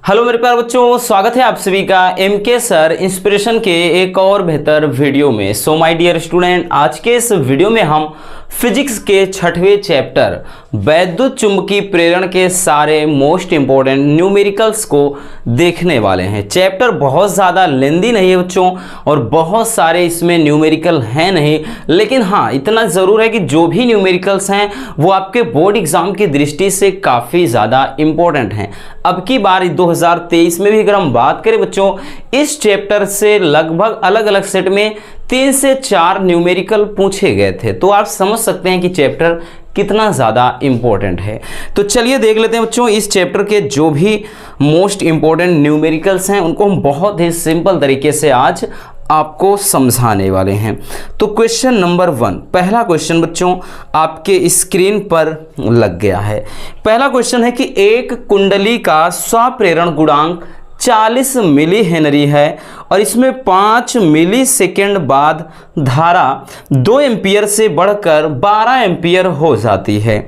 Hello मेरे प्यारे बच्चों, स्वागत है आप सभी का एमके सर इंस्पिरेशन के एक और बेहतर वीडियो में। सो माय डियर स्टूडेंट, आज के इस वीडियो में हम फिजिक्स के 6वें चैप्टर वैद्युत चुंबकीय प्रेरण के सारे मोस्ट इंपॉर्टेंट न्यूमेरिकल्स को देखने वाले हैं। चैप्टर बहुत ज़्यादा लेंदी नहीं है बच्चों, और बहुत सारे इसमें न्यूमेरिकल हैं नहीं, लेकिन हाँ इतना ज़रूर है कि जो भी न्यूमेरिकल्स हैं वो आपके बोर्ड एग्जाम की दृष्टि से काफ़ी ज़्यादा इंपॉर्टेंट हैं। अब की बार 2023 में भी अगर हम बात करें बच्चों, इस चैप्टर से लगभग अलग अलग सेट में 3 से 4 न्यूमेरिकल पूछे गए थे, तो आप समझ सकते हैं कि चैप्टर कितना ज़्यादा इंपॉर्टेंट है। तो चलिए देख लेते हैं बच्चों, इस चैप्टर के जो भी मोस्ट इंपॉर्टेंट न्यूमेरिकल्स हैं उनको हम बहुत ही सिंपल तरीके से आज आपको समझाने वाले हैं। तो क्वेश्चन नंबर 1, पहला क्वेश्चन बच्चों आपके स्क्रीन पर लग गया है। पहला क्वेश्चन है कि एक कुंडली का स्वप्रेरण गुणांक 40 मिली हेनरी है और इसमें 5 मिली सेकेंड बाद धारा 2 एम्पियर से बढ़कर 12 एम्पियर हो जाती है।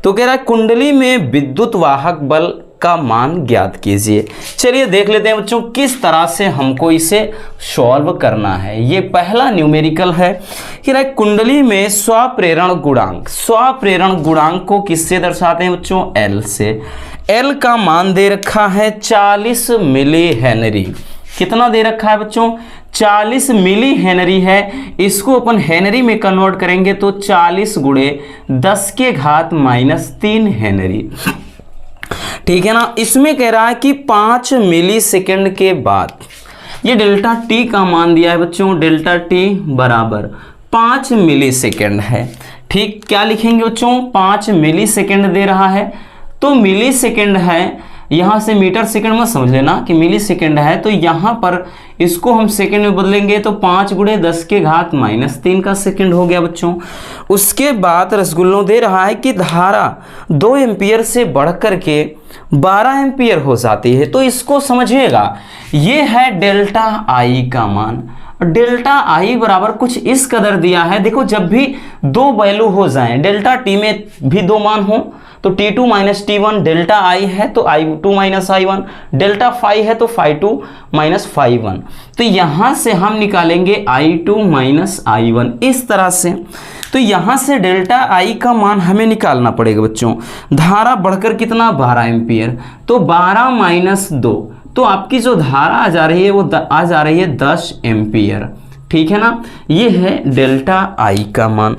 तो कह रहा है कुंडली में विद्युत वाहक बल का मान ज्ञात कीजिए। चलिए देख लेते हैं बच्चों किस तरह से हमको इसे सॉल्व करना है। ये पहला न्यूमेरिकल है कि कुंडली में स्वप्रेरण गुणांक को किससे दर्शाते हैं बच्चों? L से। L का मान दे रखा है 40 मिली हेनरी। कितना दे रखा है बच्चों? 40 मिली हेनरी है। इसको अपन हेनरी में कन्वर्ट करेंगे तो 40 गुणे 10 के घात -3 हेनरी। ठीक है ना। इसमें कह रहा है कि 5 मिली सेकेंड के बाद ये डेल्टा टी का मान दिया है बच्चों, डेल्टा टी बराबर 5 मिली सेकेंड है। ठीक, क्या लिखेंगे बच्चों? 5 मिली सेकेंड दे रहा है, तो मिली सेकेंड है, यहाँ से मीटर सेकेंड मत समझ लेना कि मिली सेकेंड है, तो यहाँ पर इसको हम सेकेंड में बदलेंगे तो 5 गुणे 10 के घात -3 का सेकेंड हो गया बच्चों। उसके बाद रसगुल्लों दे रहा है कि धारा 2 एम्पियर से बढ़कर के 12 एम्पियर हो जाती है। तो इसको समझिएगा, ये है डेल्टा आई का मान। डेल्टा आई बराबर कुछ इस कदर दिया है। देखो, जब भी 2 वैल्यू हो जाएं, डेल्टा टी में भी 2 मान हो तो T2 - T1, डेल्टा आई है तो I2 - I1, डेल्टा फाई है तो φ2 - φ1। तो यहां से हम निकालेंगे I2 - I1 इस तरह से। तो यहां से डेल्टा आई का मान हमें निकालना पड़ेगा बच्चों। धारा बढ़कर कितना? 12 एम्पियर, तो 12 - 2, तो आपकी जो धारा आ जा रही है वो आ जा रही है 10 एम्पियर। ठीक है ना। ये है डेल्टा आई का मान।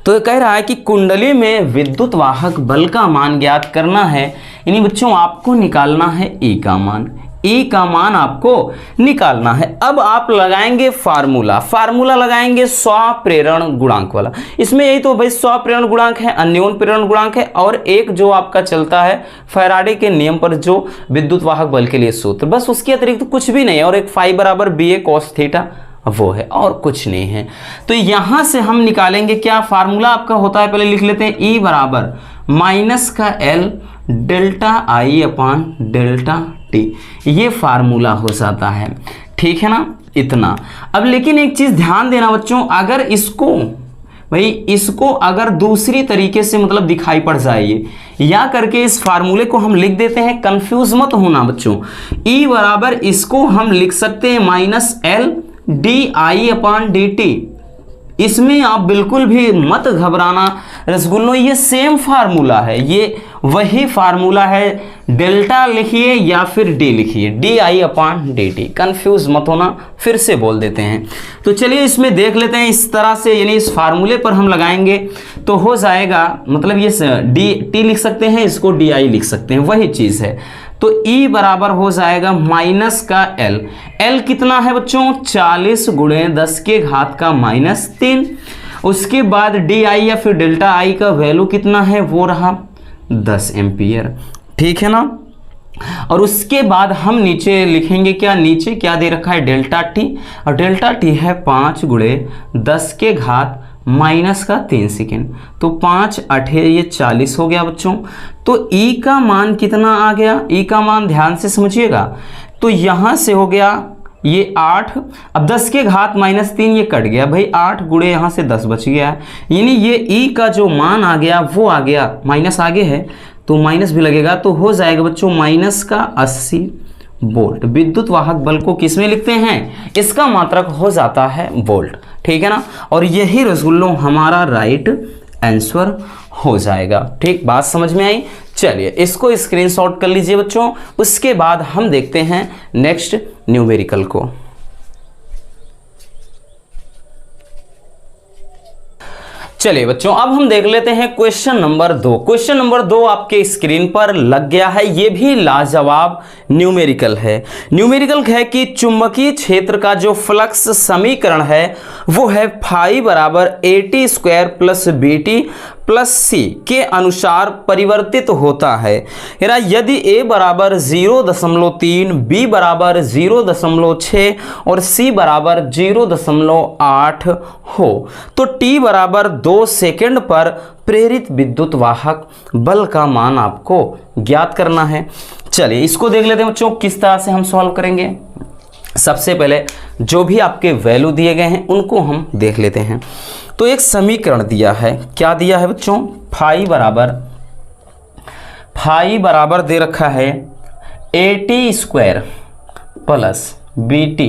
तो कह रहा है कि कुंडली में विद्युत वाहक बल का मान ज्ञात करना है, यानी बच्चों आपको निकालना है E का मान। E का मान आपको निकालना है। अब आप लगाएंगे फार्मूला लगाएंगे स्वप्रेरण गुणांक वाला। इसमें यही तो भाई स्वप्रेरण गुणांक है, अन्योन प्रेरण गुणांक है, और एक जो आपका चलता है फैराडे के नियम पर जो विद्युत वाहक बल के लिए सूत्र, बस उसके अतिरिक्त तो कुछ भी नहीं है। और एक फाई बराबर BA cos थीटा वो है, और कुछ नहीं है। तो यहां से हम निकालेंगे क्या? फार्मूला आपका होता है, पहले लिख लेते हैं, E बराबर माइनस का L delta I upon delta T. ये फार्मूला हो जाता है। ठीक है ना, इतना। अब लेकिन एक चीज ध्यान देना बच्चों, अगर इसको अगर दूसरी तरीके से मतलब दिखाई पड़ जाए या करके इस फार्मूले को हम लिख देते हैं, कंफ्यूज मत होना बच्चों। E बराबर इसको हम लिख सकते हैं -L DI अपान DT। इसमें आप बिल्कुल भी मत घबराना रसगुल्लो, ये सेम फार्मूला है, ये वही फार्मूला है। डेल्टा लिखिए या फिर D लिखिए, DI अपान DT। कंफ्यूज मत होना, फिर से बोल देते हैं। तो चलिए इसमें देख लेते हैं इस तरह से, यानी इस फार्मूले पर हम लगाएंगे तो हो जाएगा, मतलब ये DT लिख सकते हैं, इसको DI लिख सकते हैं, वही चीज़ है। तो E बराबर हो जाएगा माइनस का L। L कितना है बच्चों? 40 गुणे 10 के घात का -3। उसके बाद DI या फिर डेल्टा आई का वैल्यू कितना है? वो रहा 10 एम्पियर। ठीक है ना। और उसके बाद हम नीचे लिखेंगे क्या? नीचे क्या दे रखा है? डेल्टा टी, और डेल्टा टी है 5 गुणे 10 के घात -3 सेकेंड। तो 5 8 ये 40 हो गया बच्चों। तो E का मान कितना आ गया? E का मान ध्यान से समझिएगा, तो यहां से हो गया ये 8, अब 10 के घात -3 ये कट गया भाई, 8 गुणे यहाँ से 10 बच गया है, यानी ये E का जो मान आ गया वो आ गया, माइनस आगे है तो माइनस भी लगेगा, तो हो जाएगा बच्चों माइनस का 80 वोल्ट। विद्युत वाहक बल को किस में लिखते हैं, इसका मात्रक हो जाता है वोल्ट, ठीक है ना। और यही रसगुल्लों हमारा राइट आंसर हो जाएगा। ठीक, बात समझ में आई। चलिए इसको स्क्रीनशॉट कर लीजिए बच्चों। उसके बाद हम देखते हैं नेक्स्ट न्यूमेरिकल को। चलिए बच्चों, अब हम देख लेते हैं क्वेश्चन नंबर 2। क्वेश्चन नंबर 2 आपके स्क्रीन पर लग गया है। ये भी लाजवाब न्यूमेरिकल है। न्यूमेरिकल है कि चुंबकीय क्षेत्र का जो फ्लक्स समीकरण है वो है फाई बराबर AT square plus BT plus C के अनुसार परिवर्तित होता है। यदि A बराबर 0.3, B बराबर 0.6 और C बराबर 0.8 हो तो T बराबर 2 सेकंड पर प्रेरित विद्युत वाहक बल का मान आपको ज्ञात करना है। चलिए इसको देख लेते हैं बच्चों, किस तरह से हम सॉल्व करेंगे। सबसे पहले जो भी आपके वैल्यू दिए गए हैं उनको हम देख लेते हैं। तो एक समीकरण दिया है, क्या दिया है बच्चों, फाई बराबर दे रखा है AT square plus BT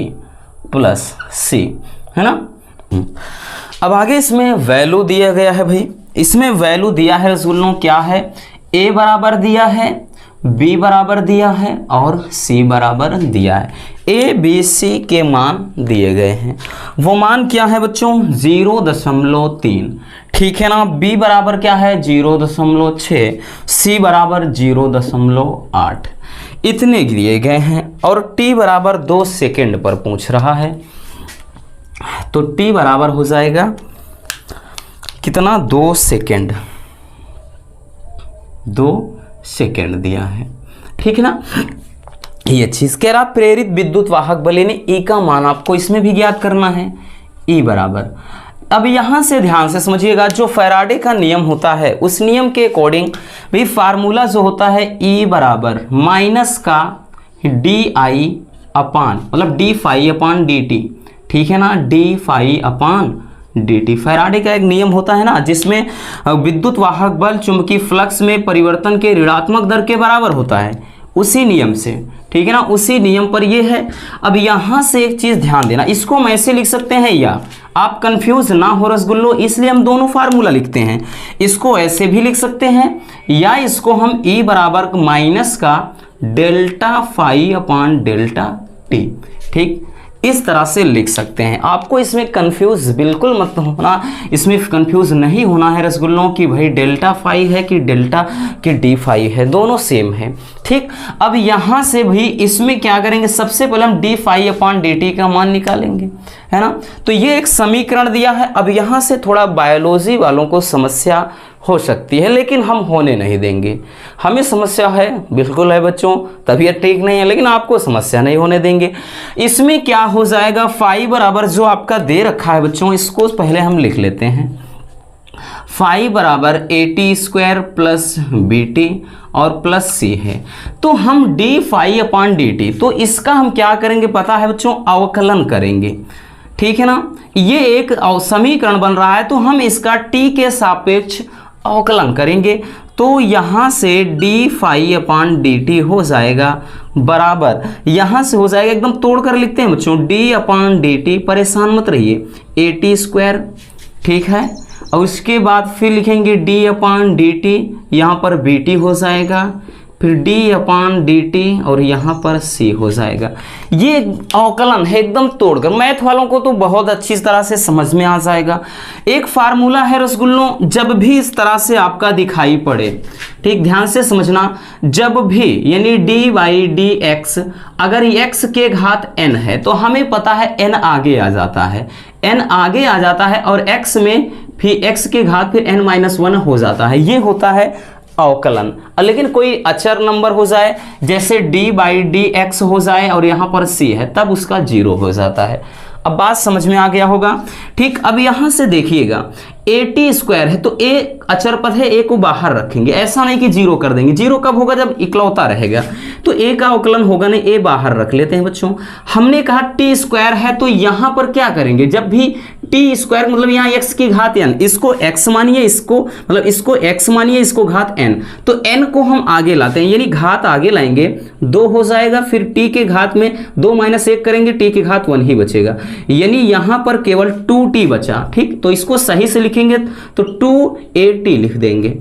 plus C, है ना। अब आगे इसमें वैल्यू दिया गया है भाई, इसमें वैल्यू दिया है रसगुल्लों, क्या है, A बराबर दिया है, B बराबर दिया है और C बराबर दिया है। A B C के मान दिए गए हैं। वो मान क्या है बच्चों, 0.3, ठीक है ना। B बराबर क्या है, 0.6, C बराबर 0.8, इतने दिए गए हैं। और T बराबर 2 सेकेंड पर पूछ रहा है, तो T बराबर हो जाएगा कितना, 2 सेकेंड, 2 सेकेंड दिया है, ठीक है ना। ये चीज कह रहा प्रेरित विद्युत वाहक बल ने E का मान आपको इसमें भी ज्ञात करना है, E बराबर। अब यहां से ध्यान से समझिएगा, जो फैराडे का नियम होता है उस नियम के अकॉर्डिंग भी फार्मूला जो होता है E बराबर माइनस का DI अपान, मतलब D फाई अपान DT, ठीक है ना, D फाई अपान DT। फैराडे का एक नियम होता है ना, जिसमें विद्युत वाहक बल चुंबकीय फ्लक्स में परिवर्तन के ऋणात्मक दर के बराबर होता है, उसी नियम से, ठीक है ना, उसी नियम पर ये है। अब यहां से एक चीज ध्यान देना, इसको हम ऐसे लिख सकते हैं, या आप कंफ्यूज ना हो रसगुल्लो, इसलिए हम दोनों फार्मूला लिखते हैं। इसको ऐसे भी लिख सकते हैं, या इसको हम E बराबर माइनस का delta phi upon delta T, ठीक, इस तरह से लिख सकते हैं। आपको इसमें कंफ्यूज बिल्कुल मत होना, इसमें कंफ्यूज नहीं होना है रसगुल्लों कि भाई डेल्टा फाई है कि डेल्टा कि डी फाई है, दोनों सेम है, ठीक। अब यहाँ से भी इसमें क्या करेंगे, सबसे पहले हम D phi upon D T का मान निकालेंगे, है ना। तो ये एक समीकरण दिया है। अब यहाँ से थोड़ा बायोलॉजी वालों को समस्या हो सकती है, लेकिन हम होने नहीं देंगे। हमें समस्या है, बिल्कुल है बच्चों, तबीयत ठीक नहीं है, लेकिन आपको समस्या नहीं होने देंगे। इसमें क्या हो जाएगा, फाई बराबर जो आपका दे रखा है बच्चों, इसको पहले हम लिख लेते हैं। फाई बराबर AT स्क्वायर प्लस BT और प्लस C है, तो हम D फाई अपान DT, तो इसका हम क्या करेंगे पता है बच्चों, अवकलन करेंगे, ठीक है ना। ये एक समीकरण बन रहा है, तो हम इसका T के सापेक्ष अवकलन करेंगे, तो यहाँ से D फाई अपान DT हो जाएगा बराबर, यहाँ से हो जाएगा, एकदम तोड़कर लिखते हैं बच्चों, D अपान DT, परेशान मत रहिए, AT स्क्वायर, ठीक है। और उसके बाद फिर लिखेंगे D अपान DT, यहाँ पर BT हो जाएगा, फिर D अपान DT और यहाँ पर C हो जाएगा। ये अवकलन है, एकदम तोड़कर, मैथ वालों को तो बहुत अच्छी तरह से समझ में आ जाएगा। एक फार्मूला है रसगुल्लों, जब भी इस तरह से आपका दिखाई पड़े, ठीक, ध्यान से समझना, जब भी यानी dy dx, अगर x के घात n है तो हमें पता है n आगे आ जाता है, n आगे आ जाता है, और x में फिर x के घात फिर n-1 हो जाता है, ये होता है अवकलन। लेकिन कोई अचर नंबर हो जाए, जैसे d/dx हो जाए और यहाँ पर c है, तब उसका 0 हो जाता है। अब बात समझ में आ गया होगा, ठीक। अब यहाँ से देखिएगा, AT स्क्वायर है तो a अचर पद है, a को बाहर रखेंगे, ऐसा नहीं कि 0 कर देंगे। 0 कब होगा, जब इकलौता रहेगा, तो a का अवकलन होगा नहीं, a बाहर रख लेते हैं बच्चों। हमने कहा T स्क्वायर है, तो यहाँ पर क्या करेंगे, जब भी टी स्क्वायर मतलब यहाँ x की घात n, इसको x मानिए, इसको मतलब इसको x मानिए, इसको घात n, तो n को हम आगे लाते हैं, यानी घात आगे लाएंगे 2 हो जाएगा, फिर t के घात में 2 - 1 करेंगे, t की घात 1 ही बचेगा, यानी यहाँ पर केवल 2t बचा। ठीक, तो इसको सही से लिखेंगे तो 2at लिख देंगे।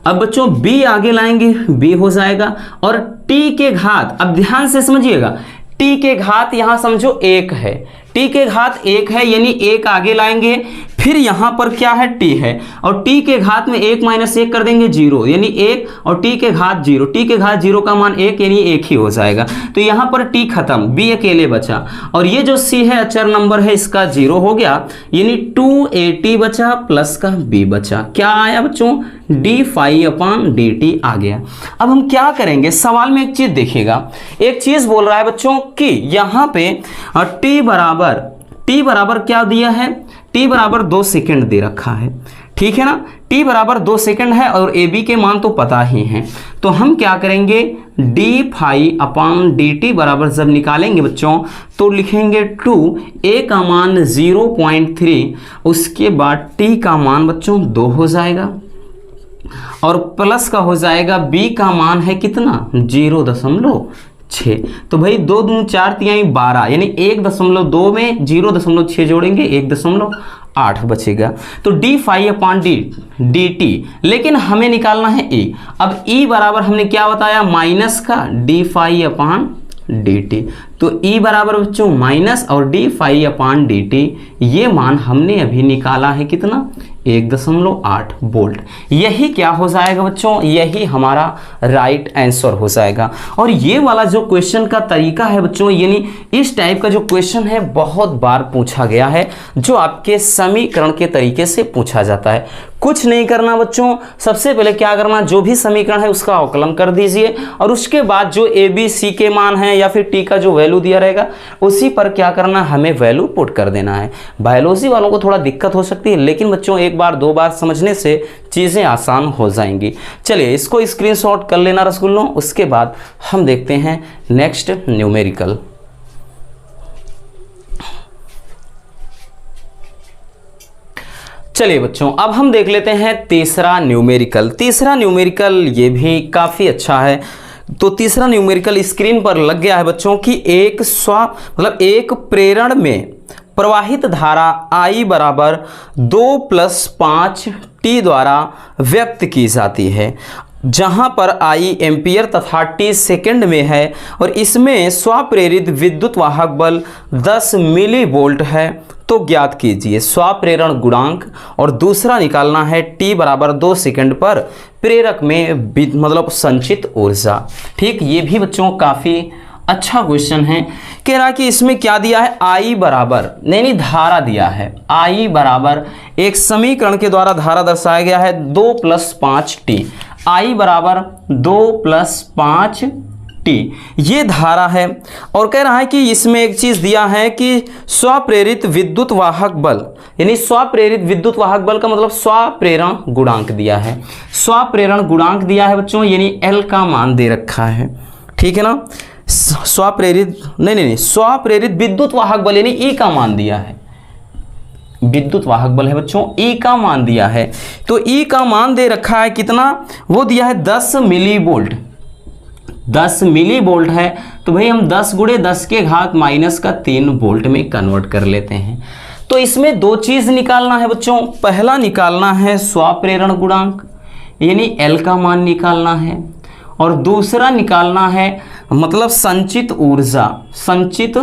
अब बच्चों b आगे लाएंगे, b हो जाएगा, और t के घात, अब ध्यान से समझिएगा, t के घात यहां समझो 1 है, t के घात 1 है, यानी 1 आगे लाएंगे, फिर यहां पर क्या है t है, और t के घात में 1 - 1 कर देंगे 0, यानी 1, और t के घात 0, t के घात 0 का मान 1, यानी 1 ही हो जाएगा। तो यहां पर t खत्म, b अकेले बचा, और ये जो c है अचर नंबर है, इसका 0 हो गया, यानी 2at बचा प्लस का b बचा। क्या आया बच्चों? d∅/dt आ गया। अब हम क्या करेंगे, सवाल में एक चीज देखिएगा, एक चीज बोल रहा है बच्चों कि यहां पे t बराबर क्या दिया है, t बराबर 2 सेकंड दे रखा है, ठीक है ना, t बराबर 2 सेकंड है, और ab के मान तो पता ही हैं, तो हम क्या करेंगे, d∅/dt बराबर जब निकालेंगे बच्चों तो लिखेंगे 2, a का मान 0.3, उसके बाद t का मान बच्चों 2 हो जाएगा, और प्लस का हो जाएगा b का मान है कितना, 0.6। तो भाई 2 दूनी 4 तिहाई 12, यानी 1.2 में 0.6 जोड़ेंगे 1.8 बचेगा। तो d∅/dt, लेकिन हमें निकालना है e। अब e बराबर हमने क्या बताया, माइनस का d∅/dt, तो e बराबर बच्चों माइनस और d∅/dt, ये मान हमने अभी निकाला है कितना, 1.8 वोल्ट। यही क्या हो जाएगा बच्चों, यही हमारा राइट आंसर हो जाएगा। और ये वाला जो क्वेश्चन का तरीका है बच्चों, यानी इस टाइप का जो क्वेश्चन है बहुत बार पूछा गया है, जो आपके समीकरण के तरीके से पूछा जाता है। कुछ नहीं करना बच्चों, सबसे पहले क्या करना, जो भी समीकरण है उसका अवकलन कर दीजिए, और उसके बाद जो ए बी सी के मान है या फिर टी का जो वैल्यू दिया रहेगा उसी पर क्या करना, हमें वैल्यू पुट कर देना है। बायोलॉजी वालों को थोड़ा दिक्कत हो सकती है, लेकिन बच्चों एक बार 2 बार समझने से चीज़ें आसान हो जाएंगी। चलिए इसको स्क्रीनशॉट कर लेना रसगुल्लों, उसके बाद हम देखते हैं नेक्स्ट न्यूमेरिकल। चलिए बच्चों अब हम देख लेते हैं तीसरा न्यूमेरिकल। तीसरा न्यूमेरिकल ये भी काफ़ी अच्छा है। तो तीसरा न्यूमेरिकल स्क्रीन पर लग गया है बच्चों की एक प्रेरण में प्रवाहित धारा I बराबर 2 + 5t द्वारा व्यक्त की जाती है, जहां पर I एम्पियर तथा t सेकंड में है, और इसमें स्वप्रेरित विद्युत वाहक बल 10 मिलीवोल्ट है। तो ज्ञात कीजिए स्वप्रेरण गुणांक, और दूसरा निकालना है t बराबर 2 सेकंड पर प्रेरक में मतलब संचित ऊर्जा। ठीक, ये भी बच्चों काफ़ी अच्छा क्वेश्चन है। कह रहा है कि इसमें क्या दिया है, I बराबर नहीं धारा दिया है, I बराबर एक समीकरण के द्वारा धारा दर्शाया गया है 2 + 5t, I बराबर 2 + 5t, ये धारा है। और कह रहा है कि इसमें एक चीज़ दिया है कि स्वप्रेरित विद्युत वाहक बल, यानी स्वप्रेरित विद्युत वाहक बल का मतलब स्वप्रेरण गुणांक दिया है, स्वप्रेरण गुणांक दिया है बच्चों, यानी L का मान दे रखा है। ठीक है ना, स्वप्रेरित स्वप्रेरित विद्युत वाहक बल यानी E का मान दिया है, विद्युत वाहक बल है बच्चों, E का मान दिया है। तो E का मान दे रखा है कितना, वो दिया है 10 मिलीवोल्ट, 10 मिलीवोल्ट है। तो भाई हम 10 × 10⁻³ वोल्ट में कन्वर्ट कर लेते हैं। तो इसमें 2 चीज़ निकालना है बच्चों, पहला निकालना है स्वप्रेरण गुणांक यानी L का मान निकालना है, और दूसरा निकालना है मतलब संचित ऊर्जा, संचित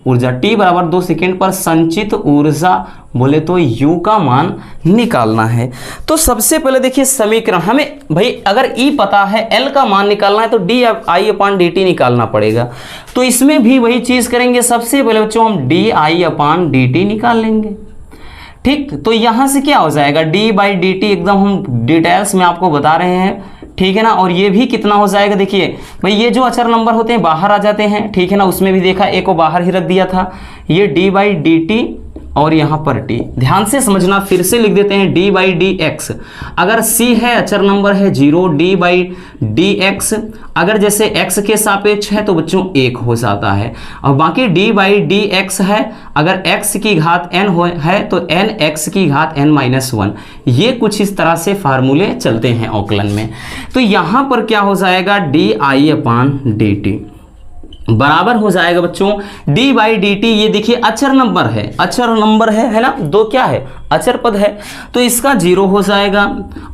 ऊर्जा t बराबर 2 सेकेंड पर संचित ऊर्जा बोले तो U का मान निकालना है। तो सबसे पहले देखिए समीकरण, हमें भाई अगर E पता है L का मान निकालना है तो di/dt निकालना पड़ेगा। तो इसमें भी वही चीज़ करेंगे, सबसे पहले बच्चों हम di/dt निकाल लेंगे। ठीक, तो यहाँ से क्या हो जाएगा, d/dt एकदम हम डिटेल्स में आपको बता रहे हैं। ठीक है ना, और ये भी कितना हो जाएगा, देखिए भाई ये जो अचर नंबर होते हैं बाहर आ जाते हैं। ठीक है ना, उसमें भी देखा एक को बाहर ही रख दिया था, ये d/dt और यहाँ पर टी। ध्यान से समझना, फिर से लिख देते हैं डी बाई डी एक्स। अगर सी है अचर नंबर है 0, डी बाई डी एक्स अगर जैसे एक्स के सापेक्ष है तो बच्चों 1 हो जाता है, और बाकी डी बाई डी एक्स है अगर एक्स की घात n है तो n एक्स की घात n-1। ये कुछ इस तरह से फार्मूले चलते हैं औकलन में। तो यहाँ पर क्या हो जाएगा, D I upon D T बराबर हो जाएगा बच्चों d बाई डी टी। ये देखिए अचर नंबर है, अचर नंबर है ना, दो क्या है, अचर पद है, तो इसका 0 हो जाएगा।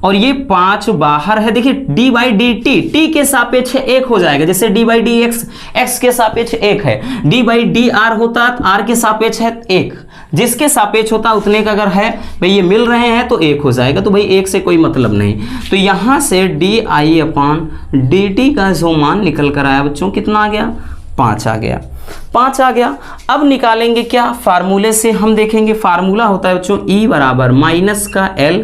और ये 5 बाहर है, देखिए d by D T, T के सापेक्ष 1 हो जाएगा, जैसे d by D x, x के सापेक्ष 1 है, d बाई डी आर होता, आर के सापेक्ष है 1, जिसके सापेक्ष होता उतने का अगर है भाई ये मिल रहे हैं तो 1 हो जाएगा, तो भाई 1 से कोई मतलब नहीं। तो यहाँ से D I upon D T का जो मान निकल कर आया बच्चों कितना आ गया, 5 आ गया, 5 आ गया। अब निकालेंगे क्या, फार्मूले से हम देखेंगे, फार्मूला होता है बच्चों E बराबर माइनस का L,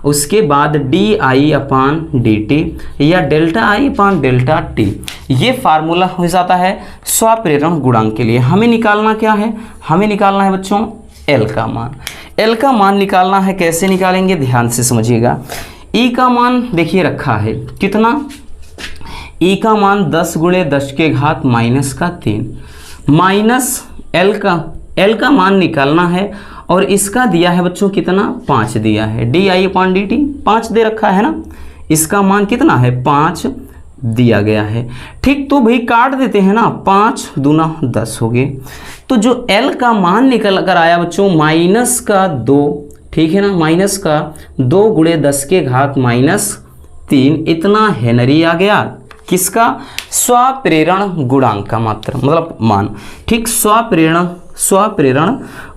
उसके बाद D I upon D T या delta I upon delta T. ये फार्मूला हो जाता है स्वप्रेरण गुणांक के लिए। हमें निकालना क्या है, हमें निकालना है बच्चों L का मान। L का मान निकालना है, कैसे निकालेंगे ध्यान से समझिएगा। E का मान देखिए रखा है कितना, E का मान 10 गुणे 10 के घात -3 माइनस L का मान निकालना है, और इसका दिया है बच्चों कितना, 5 दिया है, D I upon D T 5 दे रखा है ना, इसका मान कितना है 5 दिया गया है। ठीक, तो भाई काट देते हैं ना, 5 दूना 10 हो गए। तो जो L का मान निकल कर आया बच्चों माइनस का 2, ठीक है ना, माइनस का 2 गुणे 10 के घात -3 इतना हेनरी आ गया, किसका, स्वप्रेरण गुणांक का मात्रा मतलब मान। ठीक, स्वप्रेरण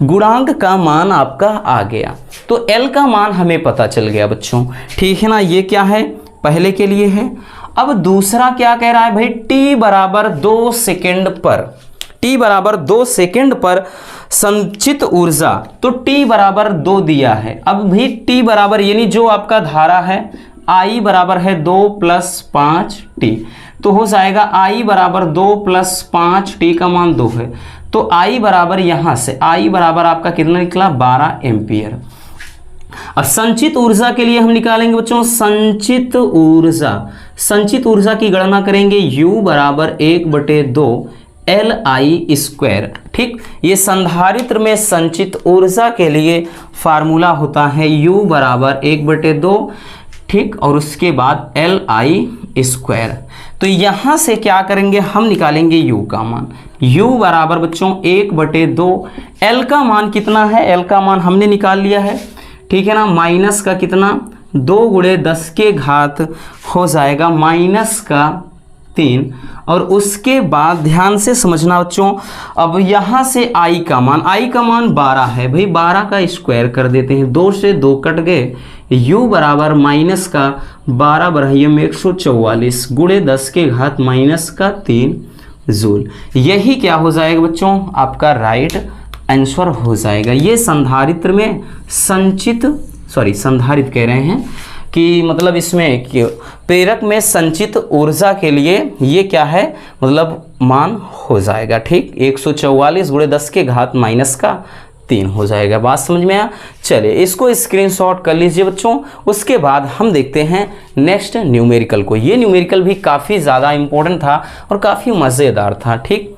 गुणांक का मान आपका आ गया। तो L का मान हमें पता चल गया बच्चों, ठीक है ना, ये क्या है पहले के लिए है। अब दूसरा क्या कह रहा है भाई, t बराबर 2 सेकेंड पर, t बराबर 2 सेकेंड पर संचित ऊर्जा, तो t बराबर 2 दिया है। अब भी t बराबर यानी जो आपका धारा है I बराबर है 2 + 5t, तो हो जाएगा I बराबर 2 + 5t का मान 2 है, तो I बराबर यहाँ से I बराबर आपका कितना निकला 12 एम्पियर। अब संचित ऊर्जा के लिए हम निकालेंगे बच्चों संचित ऊर्जा, संचित ऊर्जा की गणना करेंगे U बराबर 1/2 Li²। ठीक, ये संधारित्र में संचित ऊर्जा के लिए फार्मूला होता है U बराबर 1/2, ठीक, और उसके बाद Li²। तो यहाँ से क्या करेंगे, हम निकालेंगे U का मान। U बराबर बच्चों 1/2, L का मान कितना है, L का मान हमने निकाल लिया है, ठीक है ना, माइनस का कितना 2 गुणे 10 के घात हो जाएगा -3, और उसके बाद ध्यान से समझना बच्चों, अब यहाँ से I का मान 12 है भाई, 12 का स्क्वायर कर देते हैं, 2 से 2 कट गए, U बराबर माइनस का 12 बढ़ाइए में 144 गुणे 10 के घात -3 जूल। यही क्या हो जाएगा बच्चों, आपका राइट आंसर हो जाएगा। ये संधारित्र में संधारित्र कह रहे हैं कि मतलब इसमें कि प्रेरक में संचित ऊर्जा के लिए ये क्या है मतलब मान हो जाएगा। ठीक, 144 गुणे 10 के घात -3 हो जाएगा। बात समझ में आया? चलिए इसको स्क्रीनशॉट कर लीजिए बच्चों। उसके बाद हम देखते हैं नेक्स्ट न्यूमेरिकल को। ये न्यूमेरिकल भी काफ़ी ज़्यादा इम्पोर्टेंट था और काफ़ी मज़ेदार था। ठीक,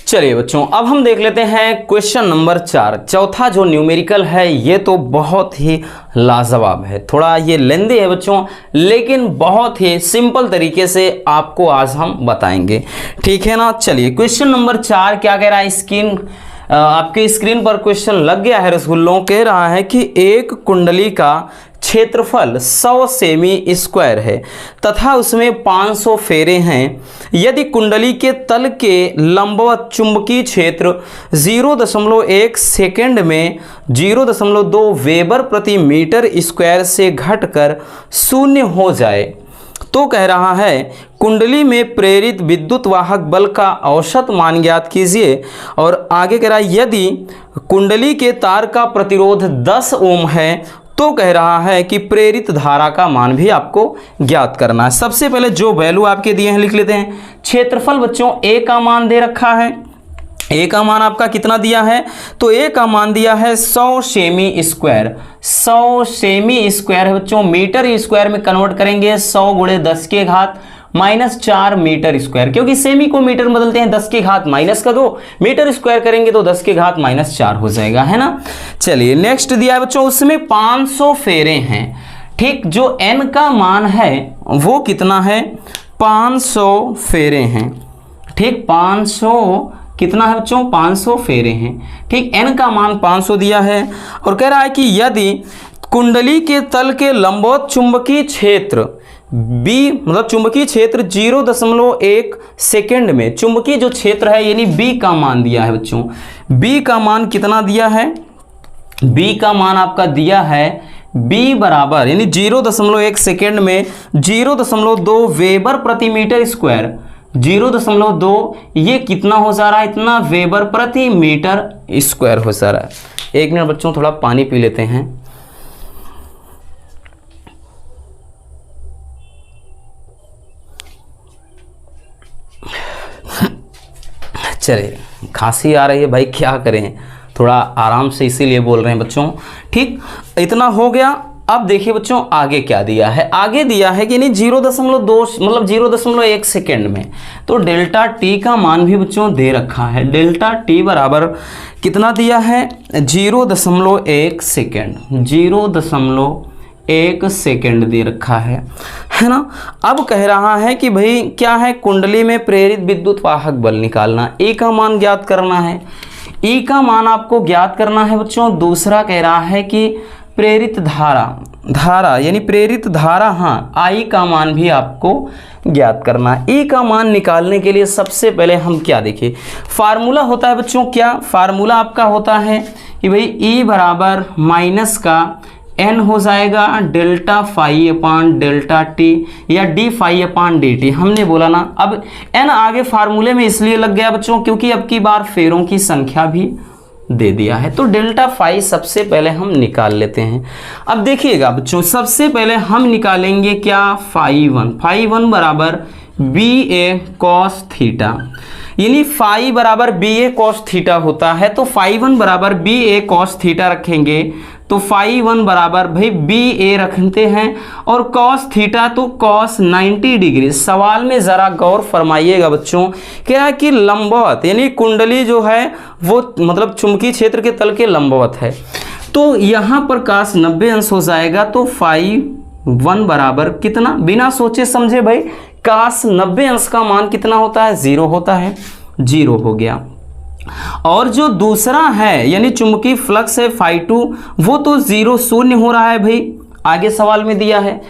चलिए बच्चों अब हम देख लेते हैं क्वेश्चन नंबर 4। चौथा जो न्यूमेरिकल है ये तो बहुत ही लाजवाब है, थोड़ा ये लेंदी है बच्चों, लेकिन बहुत ही सिंपल तरीके से आपको आज हम बताएंगे। ठीक है ना, चलिए क्वेश्चन नंबर 4 क्या कह रहा है, आपके स्क्रीन पर क्वेश्चन लग गया है रसगुल्लों। कह रहा है कि एक कुंडली का क्षेत्रफल 100 सेमी स्क्वायर है तथा उसमें 500 फेरे हैं। यदि कुंडली के तल के लंबवत चुंबकीय क्षेत्र 0.1 सेकेंड में 0.2 वेबर प्रति मीटर स्क्वायर से घटकर 0 हो जाए तो कह रहा है कुंडली में प्रेरित विद्युत वाहक बल का औसत मान ज्ञात कीजिए। और आगे कह रहा है यदि कुंडली के तार का प्रतिरोध 10 ओम है तो कह रहा है कि प्रेरित धारा का मान भी आपको ज्ञात करना है। सबसे पहले जो वैल्यू आपके दिए हैं लिख लेते हैं। क्षेत्रफल बच्चों ए का मान दे रखा है, ए का मान आपका कितना दिया है, तो ए का मान दिया है 100 सेमी स्क्वायर। 100 सेमी स्क्वायर है बच्चों, मीटर स्क्वायर में कन्वर्ट करेंगे 100 गुणे 10 के घात -4 मीटर स्क्वायर, क्योंकि सेमी को मीटर बदलते हैं 10 के घात माइनस का 2, मीटर स्क्वायर करेंगे तो 10 के घात -4 हो जाएगा, है ना। चलिए नेक्स्ट दिया है बच्चों, उसमें 500 फेरे हैं। ठीक, जो n का मान है वो कितना है, 500 फेरे हैं। ठीक, 500 कितना है बच्चों, 500 फेरे हैं। ठीक, n का मान 500 दिया है और कह रहा है कि यदि कुंडली के तल के लंबवत चुंबकीय क्षेत्र B मतलब चुंबकीय क्षेत्र 0.1 सेकेंड में, चुंबकीय जो क्षेत्र है यानी B का मान दिया है बच्चों, B का मान कितना दिया है, B का मान आपका दिया है B बराबर यानी 0.1 सेकेंड में 0.2 वेबर प्रति मीटर स्क्वायर। 0.2 ये कितना हो जा रहा है, इतना वेबर प्रति मीटर स्क्वायर हो जा रहा है। एक मिनट बच्चों, थोड़ा पानी पी लेते हैं। चलिए, खांसी आ रही है भाई, क्या करें, थोड़ा आराम से इसीलिए बोल रहे हैं बच्चों। ठीक, इतना हो गया। अब देखिए बच्चों आगे क्या दिया है, आगे दिया है कि नहीं 0.2 मतलब 0.1 सेकेंड में, तो डेल्टा टी का मान भी बच्चों दे रखा है। डेल्टा टी बराबर कितना दिया है, 0.1 सेकेंड, 0.1 सेकेंड दे रखा है ना। अब कह रहा है कि भाई क्या है, कुंडली में प्रेरित विद्युत वाहक बल निकालना, E का मान ज्ञात करना है। E का मान आपको ज्ञात करना है बच्चों। दूसरा कह रहा है कि प्रेरित धारा यानी प्रेरित धारा, हाँ, I का मान भी आपको ज्ञात करना है। E का मान निकालने के लिए सबसे पहले हम क्या देखें, फार्मूला होता है बच्चों, क्या फार्मूला आपका होता है कि भाई E बराबर माइनस का n हो जाएगा delta phi upon delta T या D phi upon D T. हमने बोला ना, अब n आगे फार्मूले में इसलिए लग गया बच्चों क्योंकि अब की बार फेरों की संख्या भी दे दिया है। तो डेल्टा फाई सबसे पहले हम निकाल लेते हैं। अब देखिएगा बच्चों, सबसे पहले हम निकालेंगे क्या, फाई वन बराबर बी ए कॉस थीटा, यानी फाई बराबर बी ए कॉस थीटा होता है। तो फाई वन बराबर बी ए कॉस थीटा रखेंगे, तो फाई वन बराबर भाई बी ए रखते हैं और कॉस थीटा तो कॉस 90 डिग्री। सवाल में ज़रा गौर फरमाइएगा बच्चों, क्या कि लंबवत यानी कुंडली जो है वो मतलब चुंबकीय क्षेत्र के तल के लंबवत है, तो यहाँ पर कॉस 90 अंश हो जाएगा। तो फाई वन बराबर कितना, बिना सोचे समझे भाई कॉस 90 अंश का मान कितना होता है, 0 होता है, 0 हो गया। और जो दूसरा है यानी चुंबकीय फ्लक्स है फाई टू, वो तो 0 शून्य हो रहा है भाई, आगे सवाल में दिया है।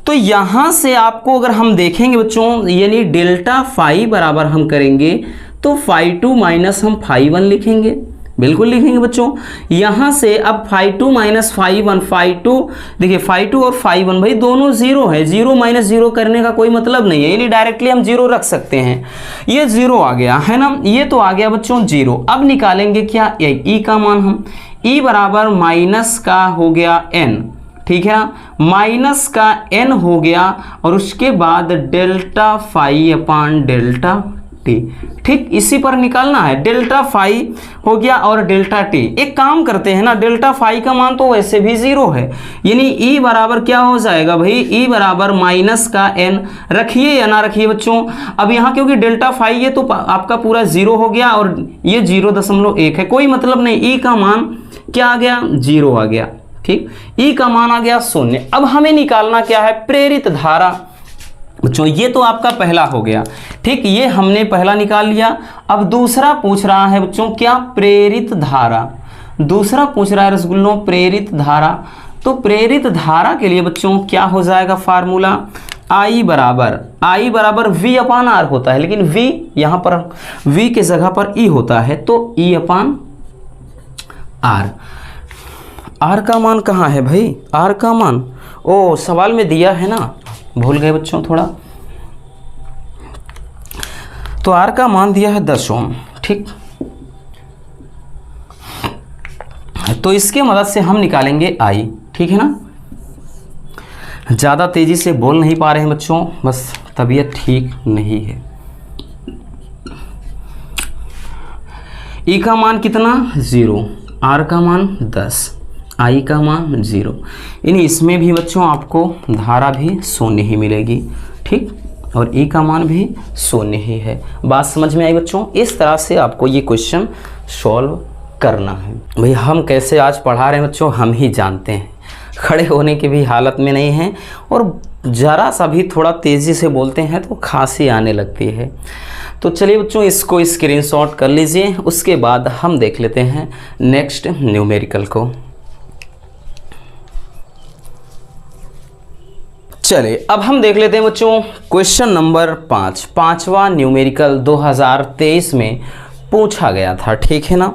तो यहां से आपको अगर हम देखेंगे बच्चों, यानी डेल्टा फाई बराबर हम करेंगे तो फाई टू माइनस हम फाई वन लिखेंगे, बिल्कुल लिखेंगे बच्चों। यहां से अब phi two minus phi one, phi two देखिए फाई टू और फाई वन भाई दोनों 0 है, 0 माइनस 0 करने का कोई मतलब नहीं है, यानी डायरेक्टली हम 0 रख सकते हैं। ये 0 आ गया है ना, ये तो आ गया बच्चों 0। अब निकालेंगे क्या, ई का मान हम, ई बराबर माइनस का हो गया n, ठीक है ना, माइनस का n हो गया और उसके बाद delta phi upon delta T. ठीक, इसी पर निकालना है, डेल्टा फाई हो गया और डेल्टा टी। एक काम करते हैं ना, डेल्टा फाई का मान तो वैसे भी 0 है, यानी ई बराबर क्या हो जाएगा भाई, ई बराबर माइनस का n, रखिए या ना रखिए बच्चों। अब यहाँ क्योंकि डेल्टा फाई ये तो आपका पूरा 0 हो गया और ये 0.1 है, कोई मतलब नहीं, ई का मान क्या आ गया, 0 आ गया। ठीक, ई का मान आ गया 0। अब हमें निकालना क्या है, प्रेरित धारा बच्चों, ये तो आपका पहला हो गया। ठीक, ये हमने पहला निकाल लिया। अब दूसरा पूछ रहा है बच्चों क्या, प्रेरित धारा। दूसरा पूछ रहा है रसगुल्लों प्रेरित धारा। तो प्रेरित धारा के लिए बच्चों क्या हो जाएगा फार्मूला, I बराबर V अपान आर होता है, लेकिन V यहाँ पर V के जगह पर E होता है, तो E अपान आर। आर का मान कहाँ है भाई, आर का मान ओ सवाल में दिया है ना, भूल गए बच्चों थोड़ा। तो आर का मान दिया है 10 ओम। ठीक, तो इसके मदद से हम निकालेंगे आई। ठीक है ना। ज़्यादा तेज़ी से बोल नहीं पा रहे हैं बच्चों, बस तबीयत ठीक नहीं है। ई का मान कितना 0, आर का मान 10, आई का मान 0। यानी इसमें भी बच्चों आपको धारा भी शून्य ही मिलेगी, ठीक, और ई का मान भी शून्य ही है। बात समझ में आई बच्चों। इस तरह से आपको ये क्वेश्चन सॉल्व करना है। भाई हम कैसे आज पढ़ा रहे हैं बच्चों, हम ही जानते हैं। खड़े होने की भी हालत में नहीं हैं, और ज़रा सा भी थोड़ा तेज़ी से बोलते हैं तो खांसी आने लगती है। तो चलिए बच्चों इसको स्क्रीनशॉट कर लीजिए, उसके बाद हम देख लेते हैं नेक्स्ट न्यूमेरिकल को। चलिए अब हम देख लेते हैं बच्चों क्वेश्चन नंबर 5, पांचवा न्यूमेरिकल 2023 में पूछा गया था, ठीक है ना।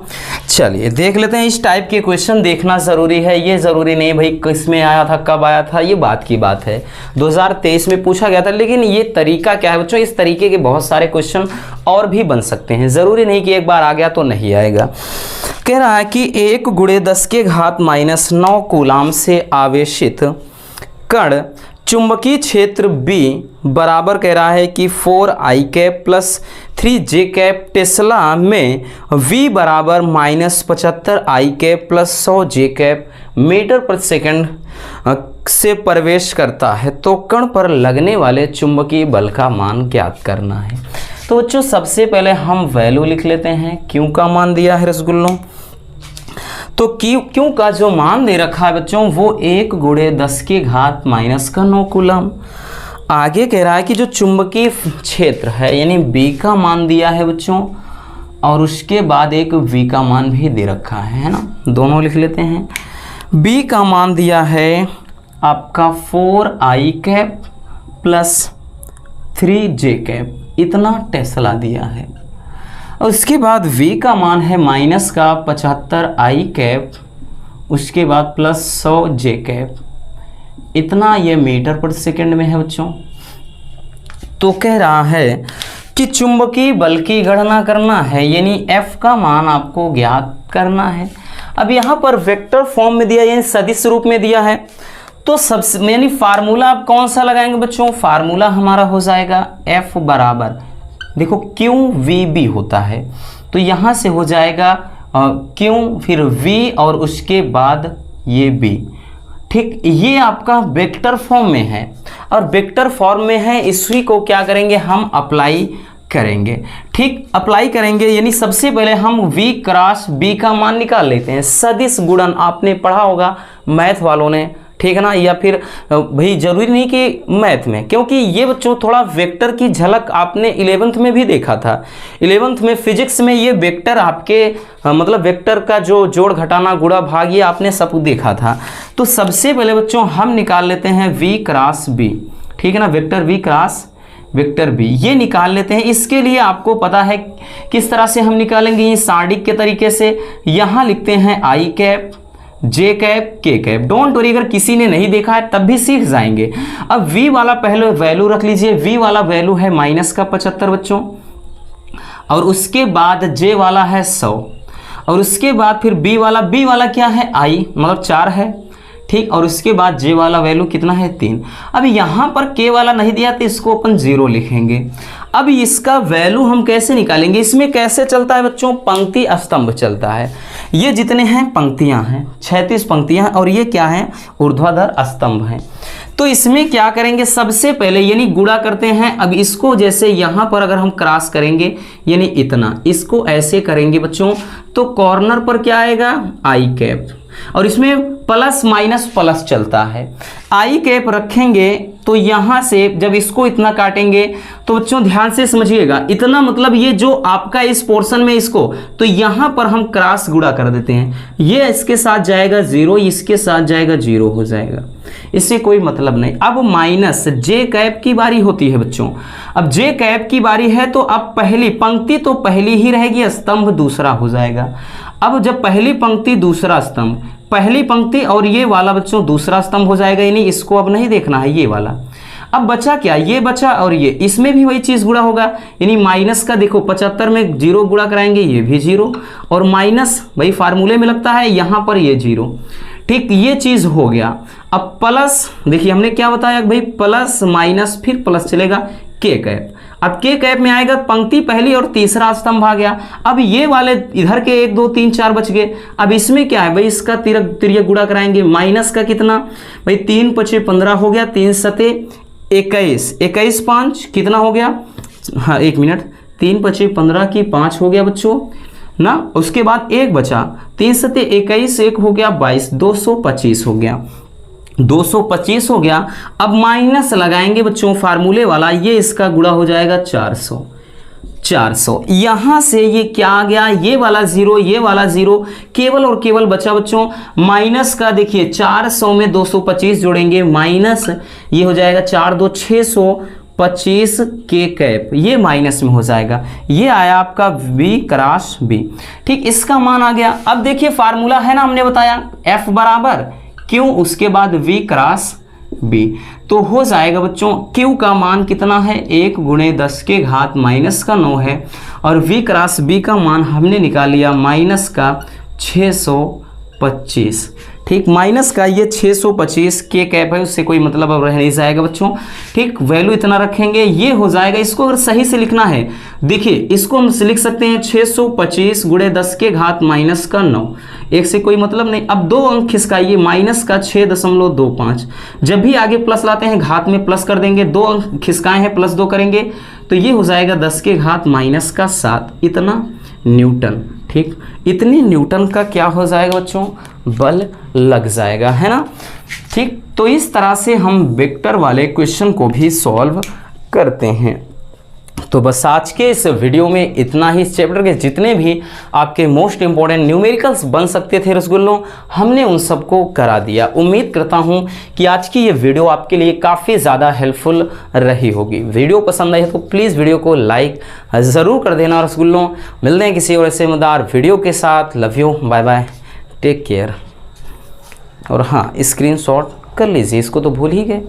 चलिए देख लेते हैं। इस टाइप के क्वेश्चन देखना ज़रूरी है, ये ज़रूरी नहीं भाई किस में आया था, कब आया था, ये बात की बात है। 2023 में पूछा गया था, लेकिन ये तरीका क्या है बच्चों, इस तरीके के बहुत सारे क्वेश्चन और भी बन सकते हैं, ज़रूरी नहीं कि एक बार आ गया तो नहीं आएगा। कह रहा है कि 1 × 10⁻⁹ कूलाम से आवेशित कण चुंबकीय क्षेत्र B बराबर कह रहा है कि 4i + 3j टेस्ला में V बराबर -75i + 100j मीटर प्रति सेकंड से प्रवेश करता है, तो कण पर लगने वाले चुंबकीय बल का मान ज्ञात करना है। तो बच्चों सबसे पहले हम वैल्यू लिख लेते हैं। क्यू का मान दिया है रसगुल्लों, तो क्यू का जो मान दे रखा है बच्चों वो 1 × 10⁻⁹ कूलम। आगे कह रहा है कि जो चुंबकीय क्षेत्र है यानी बी का मान दिया है बच्चों, और उसके बाद एक वी का मान भी दे रखा है ना, दोनों लिख लेते हैं। बी का मान दिया है आपका 4i + 3j, इतना टेस्ला दिया है। और उसके बाद v का मान है -75i, उसके बाद +100j, इतना ये मीटर प्रति सेकंड में है बच्चों। तो कह रहा है कि चुंबकीय बल की गणना करना है, यानी F का मान आपको ज्ञात करना है। अब यहाँ पर वेक्टर फॉर्म में दिया यानी सदिश रूप में दिया है, तो सबसे यानी फार्मूला आप कौन सा लगाएंगे बच्चों, फार्मूला हमारा हो जाएगा F बराबर, देखो QVB होता है, तो यहाँ से हो जाएगा Q फिर V और उसके बाद ये B, ठीक। ये आपका वेक्टर फॉर्म में है, और वेक्टर फॉर्म में है, इसी को क्या करेंगे हम अप्लाई करेंगे, ठीक। अप्लाई करेंगे यानी सबसे पहले हम V × B का मान निकाल लेते हैं। सदिश गुणन आपने पढ़ा होगा मैथ वालों ने, ठीक है ना, या फिर भाई जरूरी नहीं कि मैथ में, क्योंकि ये बच्चों थोड़ा वेक्टर की झलक आपने 11th में भी देखा था। 11th में फिजिक्स में ये वेक्टर आपके मतलब वेक्टर का जो जोड़ घटाना गुणा भाग ये आपने सब देखा था। तो सबसे पहले बच्चों हम निकाल लेते हैं V × B, ठीक है ना, वेक्टर V × वेक्टर B ये निकाल लेते हैं। इसके लिए आपको पता है किस तरह से हम निकालेंगे, ये सारणी के तरीके से। यहाँ लिखते हैं i j k। Don't worry, अगर किसी ने नहीं देखा है तब भी सीख जाएंगे। अब v वाला पहले वैल्यू रख लीजिए, v वाला वैल्यू है -75 बच्चों, और उसके बाद j वाला है 100, और उसके बाद फिर b वाला क्या है i मतलब 4 है, ठीक। और उसके बाद j वाला वैल्यू कितना है 3। अब यहाँ पर k वाला नहीं दिया तो इसको अपन 0 लिखेंगे। अब इसका वैल्यू हम कैसे निकालेंगे, इसमें कैसे चलता है बच्चों, पंक्ति स्तंभ चलता है। ये जितने हैं पंक्तियां हैं, 36 पंक्तियां, और ये क्या है ऊर्ध्वाधर स्तंभ हैं। तो इसमें क्या करेंगे, सबसे पहले यानी गुणा करते हैं। अब इसको जैसे यहाँ पर अगर हम क्रॉस करेंगे यानी इतना, इसको ऐसे करेंगे बच्चों, तो कॉर्नर पर क्या आएगा i, और इसमें प्लस माइनस प्लस चलता है। i रखेंगे तो यहाँ से जब इसको इतना काटेंगे तो बच्चों ध्यान से समझिएगा, इतना मतलब ये जो आपका इस पोर्शन में इसको, तो यहाँ पर हम क्रॉस गुणा कर देते हैं, ये इसके साथ जाएगा 0, इसके साथ जाएगा 0 हो जाएगा, इससे कोई मतलब नहीं। अब माइनस j की बारी होती है बच्चों। अब j की बारी है तो अब पहली पंक्ति तो पहली ही रहेगी, स्तंभ दूसरा हो जाएगा। अब जब पहली पंक्ति दूसरा स्तंभ, पहली पंक्ति और ये वाला बच्चों दूसरा स्तंभ हो जाएगा, यानी इसको अब नहीं देखना है ये वाला। अब बचा क्या, ये बचा, और ये इसमें भी वही चीज गुणा होगा, यानी माइनस का देखो 75 में 0 गुणा कराएंगे, ये भी 0, और माइनस भाई फार्मूले में लगता है यहाँ पर ये 0, ठीक, ये चीज हो गया। अब प्लस, देखिए हमने क्या बताया भाई, प्लस माइनस फिर प्लस चलेगा के कैप। अब के कैप में आएगा पंक्ति पहली और तीसरा स्तंभ आ गया। अब ये वाले इधर के 1 2 3 4 बच गए। अब इसमें क्या है भाई, इसका तिर्यक गुणा कराएंगे। माइनस का कितना भाई, 3 5 15 हो गया, 3 7 21, 21 5 कितना हो गया, हाँ 1 मिनट, 3 5 15 की 5 हो गया बच्चों ना। उसके बाद एक बचा, 3 7 21, 1 हो गया 22, 225 हो गया, 225 हो गया। अब माइनस लगाएंगे बच्चों फार्मूले वाला, ये इसका गुणा हो जाएगा 400, 400। यहां से ये क्या आ गया, ये वाला 0, ये वाला 0, केवल और केवल बचा बच्चों माइनस का। देखिए 400 में 225 जोड़ेंगे, माइनस ये हो जाएगा 4 2 625 के कैप, ये माइनस में हो जाएगा। ये आया आपका v क्रॉस b। ठीक, इसका मान आ गया। अब देखिए फार्मूला है ना, हमने बताया F बराबर Q, उसके बाद v क्रॉस b, तो हो जाएगा बच्चों Q का मान कितना है, 1 × 10 के घात -9 है, और v क्रॉस b का मान हमने निकाल लिया माइनस का 625। ठीक, माइनस का ये 625 के कैप है, उससे कोई मतलब अब रह नहीं जाएगा बच्चों। ठीक, वैल्यू इतना रखेंगे, ये हो जाएगा। इसको अगर सही से लिखना है, देखिए इसको हम लिख सकते हैं 625 × 10 के घात -9, एक से कोई मतलब नहीं। अब 2 अंक खिसकाइए, माइनस का 6.25। जब भी आगे प्लस लाते हैं घात में प्लस कर देंगे, 2 अंक खिसकाए हैं प्लस 2 करेंगे, तो ये हो जाएगा 10 के घात -7, इतना न्यूटन। ठीक, इतने न्यूटन का क्या हो जाएगा बच्चों, बल लग जाएगा, है ना। ठीक, तो इस तरह से हम वेक्टर वाले क्वेश्चन को भी सॉल्व करते हैं। तो बस आज के इस वीडियो में इतना ही। इस चैप्टर के जितने भी आपके मोस्ट इंपॉर्टेंट न्यूमेरिकल्स बन सकते थे रसगुल्लों, हमने उन सबको करा दिया। उम्मीद करता हूं कि आज की ये वीडियो आपके लिए काफ़ी ज़्यादा हेल्पफुल रही होगी। वीडियो पसंद आई तो प्लीज़ वीडियो को लाइक ज़रूर कर देना रसगुल्लों। मिलते हैं किसी और ऐसे मजेदार वीडियो के साथ। Love you, bye bye, take care. और हाँ, स्क्रीनशॉट कर लीजिए, इसको तो भूल ही गए।